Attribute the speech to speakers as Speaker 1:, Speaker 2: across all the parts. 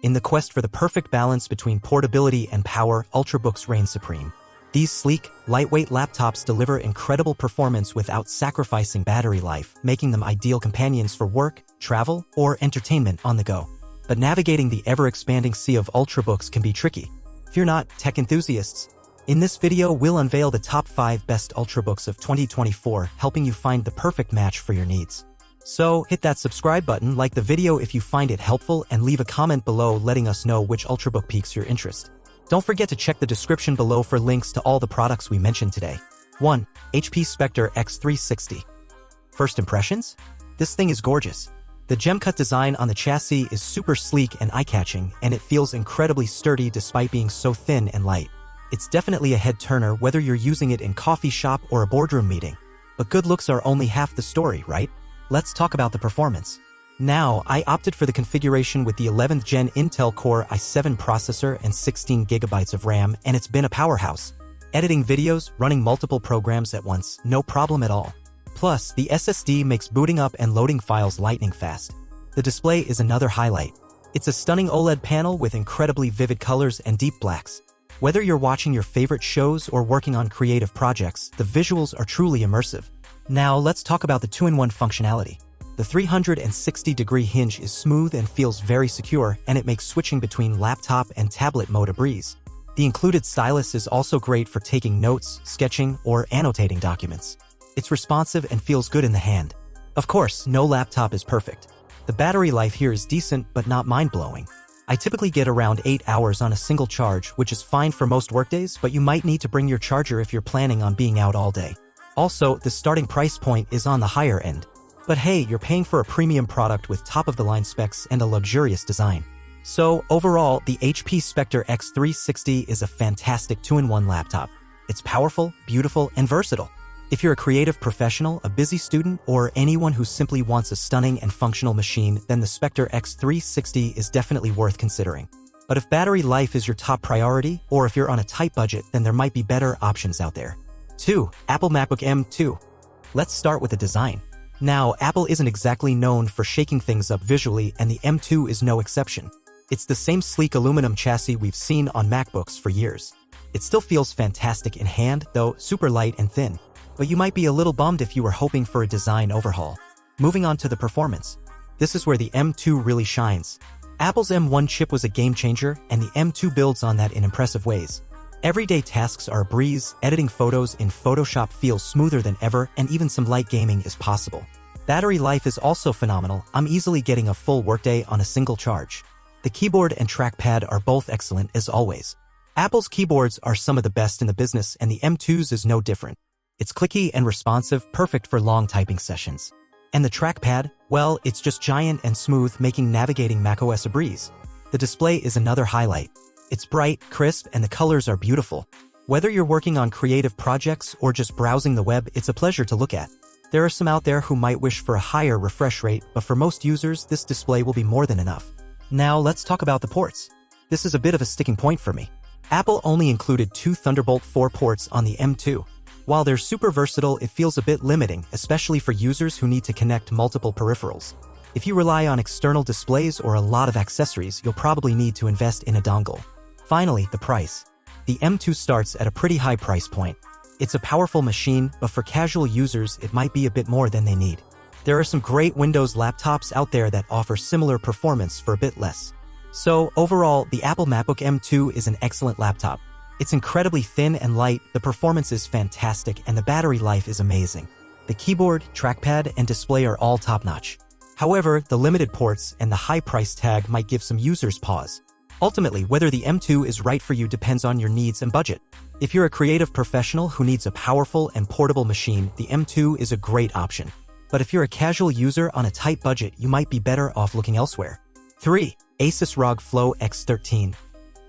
Speaker 1: In the quest for the perfect balance between portability and power, Ultrabooks reign supreme. These sleek, lightweight laptops deliver incredible performance without sacrificing battery life, making them ideal companions for work, travel, or entertainment on the go. But navigating the ever-expanding sea of Ultrabooks can be tricky. Fear not, tech enthusiasts. In this video, we'll unveil the top 5 best Ultrabooks of 2024, helping you find the perfect match for your needs. So, hit that subscribe button, like the video if you find it helpful, and leave a comment below letting us know which Ultrabook piques your interest. Don't forget to check the description below for links to all the products we mentioned today. 1. HP Spectre X360. First impressions? This thing is gorgeous. The gem-cut design on the chassis is super sleek and eye-catching, and it feels incredibly sturdy despite being so thin and light. It's definitely a head-turner whether you're using it in coffee shop or a boardroom meeting. But good looks are only half the story, right? Let's talk about the performance. Now, I opted for the configuration with the 11th Gen Intel Core i7 processor and 16GB of RAM, and it's been a powerhouse. Editing videos, running multiple programs at once, no problem at all. Plus, the SSD makes booting up and loading files lightning fast. The display is another highlight. It's a stunning OLED panel with incredibly vivid colors and deep blacks. Whether you're watching your favorite shows or working on creative projects, the visuals are truly immersive. Now, let's talk about the 2-in-1 functionality. The 360-degree hinge is smooth and feels very secure, and it makes switching between laptop and tablet mode a breeze. The included stylus is also great for taking notes, sketching, or annotating documents. It's responsive and feels good in the hand. Of course, no laptop is perfect. The battery life here is decent but not mind-blowing. I typically get around 8 hours on a single charge, which is fine for most workdays, but you might need to bring your charger if you're planning on being out all day. Also, the starting price point is on the higher end. But hey, you're paying for a premium product with top-of-the-line specs and a luxurious design. So, overall, the HP Spectre X360 is a fantastic 2-in-1 laptop. It's powerful, beautiful, and versatile. If you're a creative professional, a busy student, or anyone who simply wants a stunning and functional machine, then the Spectre X360 is definitely worth considering. But if battery life is your top priority, or if you're on a tight budget, then there might be better options out there. 2. Apple MacBook M2. Let's start with the design. Now, Apple isn't exactly known for shaking things up visually, and the M2 is no exception. It's the same sleek aluminum chassis we've seen on MacBooks for years. It still feels fantastic in hand, though super light and thin. But you might be a little bummed if you were hoping for a design overhaul. Moving on to the performance. This is where the M2 really shines. Apple's M1 chip was a game changer, and the M2 builds on that in impressive ways. Everyday tasks are a breeze, editing photos in Photoshop feels smoother than ever, and even some light gaming is possible. Battery life is also phenomenal. I'm easily getting a full workday on a single charge. The keyboard and trackpad are both excellent as always. Apple's keyboards are some of the best in the business, and the M2's is no different. It's clicky and responsive, perfect for long typing sessions. And the trackpad, well, it's just giant and smooth, making navigating macOS a breeze. The display is another highlight. It's bright, crisp, and the colors are beautiful. Whether you're working on creative projects or just browsing the web, it's a pleasure to look at. There are some out there who might wish for a higher refresh rate, but for most users, this display will be more than enough. Now, let's talk about the ports. This is a bit of a sticking point for me. Apple only included 2 Thunderbolt 4 ports on the M2. While they're super versatile, it feels a bit limiting, especially for users who need to connect multiple peripherals. If you rely on external displays or a lot of accessories, you'll probably need to invest in a dongle. Finally, the price. The M2 starts at a pretty high price point. It's a powerful machine, but for casual users, it might be a bit more than they need. There are some great Windows laptops out there that offer similar performance for a bit less. So, overall, the Apple MacBook M2 is an excellent laptop. It's incredibly thin and light, the performance is fantastic, and the battery life is amazing. The keyboard, trackpad, and display are all top-notch. However, the limited ports and the high price tag might give some users pause. Ultimately, whether the M2 is right for you depends on your needs and budget. If you're a creative professional who needs a powerful and portable machine, the M2 is a great option. But if you're a casual user on a tight budget, you might be better off looking elsewhere. 3. Asus Rog Flow X13.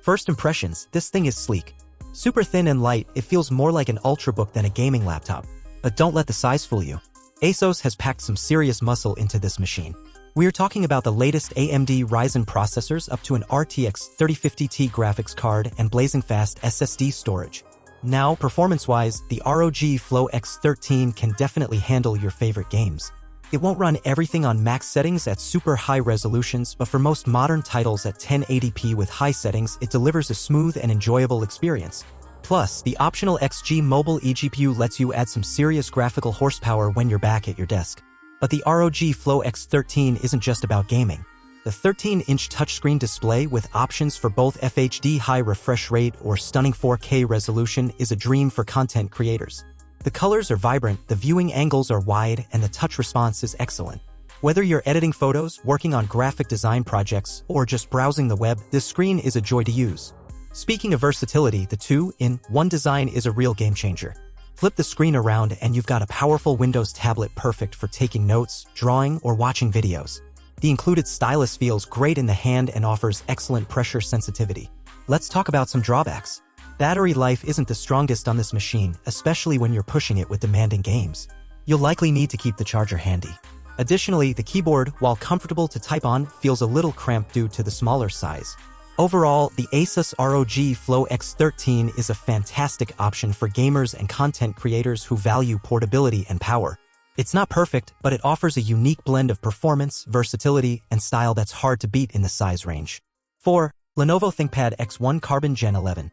Speaker 1: First impressions, this thing is sleek. Super thin and light, it feels more like an Ultrabook than a gaming laptop. But don't let the size fool you. Asus has packed some serious muscle into this machine. We're talking about the latest AMD Ryzen processors up to an RTX 3050 Ti graphics card and blazing fast SSD storage. Now, performance-wise, the ROG Flow X13 can definitely handle your favorite games. It won't run everything on max settings at super high resolutions, but for most modern titles at 1080p with high settings, it delivers a smooth and enjoyable experience. Plus, the optional XG Mobile eGPU lets you add some serious graphical horsepower when you're back at your desk. But the ROG Flow X13 isn't just about gaming. The 13-inch touchscreen display with options for both FHD high refresh rate or stunning 4K resolution is a dream for content creators. The colors are vibrant, the viewing angles are wide, and the touch response is excellent. Whether you're editing photos, working on graphic design projects, or just browsing the web, this screen is a joy to use. Speaking of versatility, the 2-in-1 design is a real game changer. Flip the screen around and you've got a powerful Windows tablet perfect for taking notes, drawing, or watching videos. The included stylus feels great in the hand and offers excellent pressure sensitivity. Let's talk about some drawbacks. Battery life isn't the strongest on this machine, especially when you're pushing it with demanding games. You'll likely need to keep the charger handy. Additionally, the keyboard, while comfortable to type on, feels a little cramped due to the smaller size. Overall, the Asus ROG Flow X13 is a fantastic option for gamers and content creators who value portability and power. It's not perfect, but it offers a unique blend of performance, versatility, and style that's hard to beat in the size range. 4. Lenovo ThinkPad X1 Carbon Gen 11.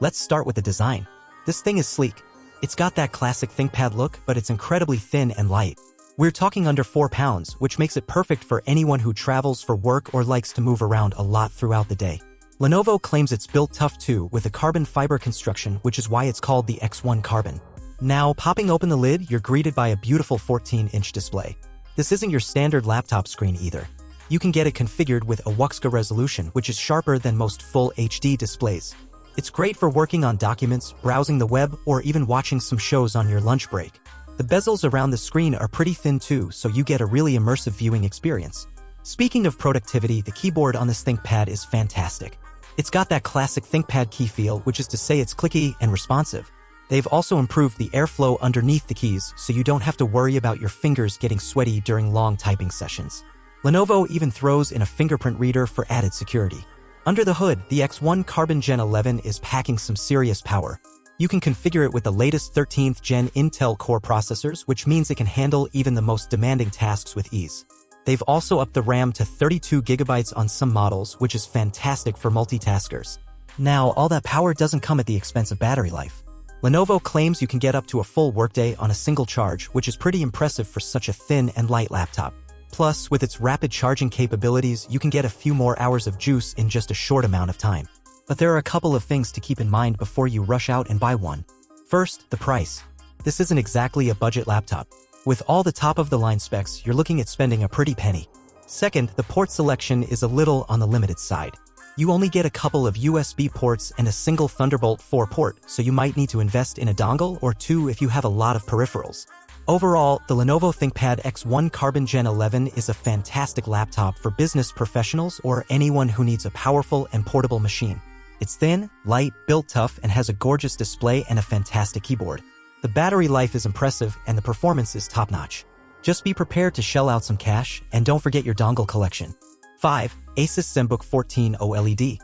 Speaker 1: Let's start with the design. This thing is sleek. It's got that classic ThinkPad look, but it's incredibly thin and light. We're talking under 4 pounds, which makes it perfect for anyone who travels for work or likes to move around a lot throughout the day. Lenovo claims it's built tough too, with a carbon fiber construction, which is why it's called the X1 Carbon. Now, popping open the lid, you're greeted by a beautiful 14-inch display. This isn't your standard laptop screen either. You can get it configured with a 8K resolution, which is sharper than most full HD displays. It's great for working on documents, browsing the web, or even watching some shows on your lunch break. The bezels around the screen are pretty thin too, so you get a really immersive viewing experience. Speaking of productivity, the keyboard on this ThinkPad is fantastic. It's got that classic ThinkPad key feel, which is to say it's clicky and responsive. They've also improved the airflow underneath the keys, so you don't have to worry about your fingers getting sweaty during long typing sessions. Lenovo even throws in a fingerprint reader for added security. Under the hood, the X1 Carbon Gen 11 is packing some serious power. You can configure it with the latest 13th Gen Intel Core processors, which means it can handle even the most demanding tasks with ease. They've also upped the RAM to 32GB on some models, which is fantastic for multitaskers. Now, all that power doesn't come at the expense of battery life. Lenovo claims you can get up to a full workday on a single charge, which is pretty impressive for such a thin and light laptop. Plus, with its rapid charging capabilities, you can get a few more hours of juice in just a short amount of time. But there are a couple of things to keep in mind before you rush out and buy one. First, the price. This isn't exactly a budget laptop. With all the top-of-the-line specs, you're looking at spending a pretty penny. Second, the port selection is a little on the limited side. You only get a couple of USB ports and a single Thunderbolt 4 port, so you might need to invest in a dongle or two if you have a lot of peripherals. Overall, the Lenovo ThinkPad X1 Carbon Gen 11 is a fantastic laptop for business professionals or anyone who needs a powerful and portable machine. It's thin, light, built tough, and has a gorgeous display and a fantastic keyboard. The battery life is impressive and the performance is top-notch. Just be prepared to shell out some cash, and don't forget your dongle collection. 5. Asus Zenbook 14 OLED.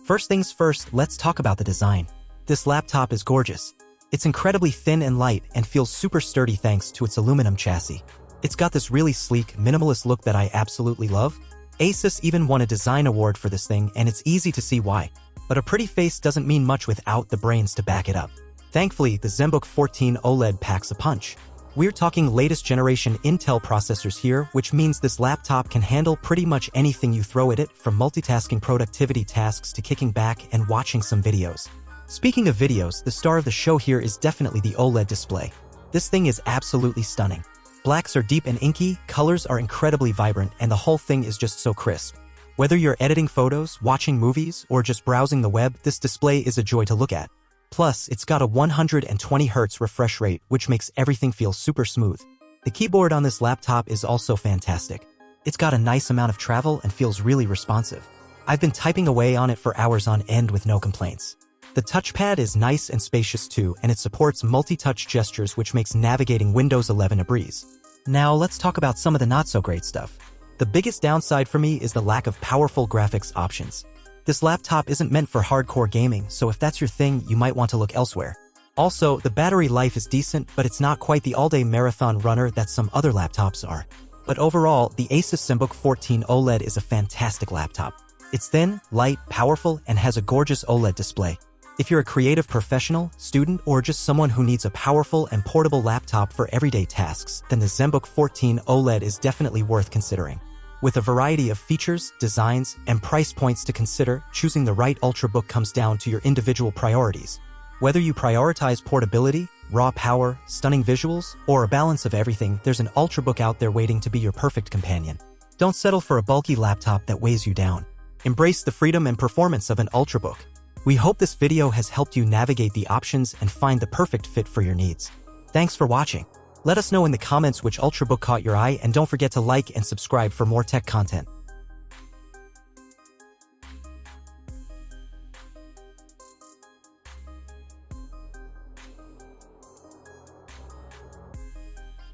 Speaker 1: First things first, let's talk about the design. This laptop is gorgeous. It's incredibly thin and light and feels super sturdy thanks to its aluminum chassis. It's got this really sleek, minimalist look that I absolutely love. Asus even won a design award for this thing, and it's easy to see why. But a pretty face doesn't mean much without the brains to back it up. Thankfully, the Zenbook 14 OLED packs a punch. We're talking latest generation Intel processors here, which means this laptop can handle pretty much anything you throw at it, from multitasking productivity tasks to kicking back and watching some videos. Speaking of videos, the star of the show here is definitely the OLED display. This thing is absolutely stunning. Blacks are deep and inky, colors are incredibly vibrant, and the whole thing is just so crisp. Whether you're editing photos, watching movies, or just browsing the web, this display is a joy to look at. Plus, it's got a 120Hz refresh rate, which makes everything feel super smooth. The keyboard on this laptop is also fantastic. It's got a nice amount of travel and feels really responsive. I've been typing away on it for hours on end with no complaints. The touchpad is nice and spacious too, and it supports multi-touch gestures, which makes navigating Windows 11 a breeze. Now let's talk about some of the not-so-great stuff. The biggest downside for me is the lack of powerful graphics options. This laptop isn't meant for hardcore gaming, so if that's your thing, you might want to look elsewhere. Also, the battery life is decent, but it's not quite the all-day marathon runner that some other laptops are. But overall, the Asus Zenbook 14 OLED is a fantastic laptop. It's thin, light, powerful, and has a gorgeous OLED display. If you're a creative professional, student, or just someone who needs a powerful and portable laptop for everyday tasks, then the Zenbook 14 OLED is definitely worth considering. With a variety of features, designs, and price points to consider, choosing the right Ultrabook comes down to your individual priorities. Whether you prioritize portability, raw power, stunning visuals, or a balance of everything, there's an Ultrabook out there waiting to be your perfect companion. Don't settle for a bulky laptop that weighs you down. Embrace the freedom and performance of an Ultrabook. We hope this video has helped you navigate the options and find the perfect fit for your needs. Thanks for watching. Let us know in the comments which Ultrabook caught your eye, and don't forget to like and subscribe for more tech content.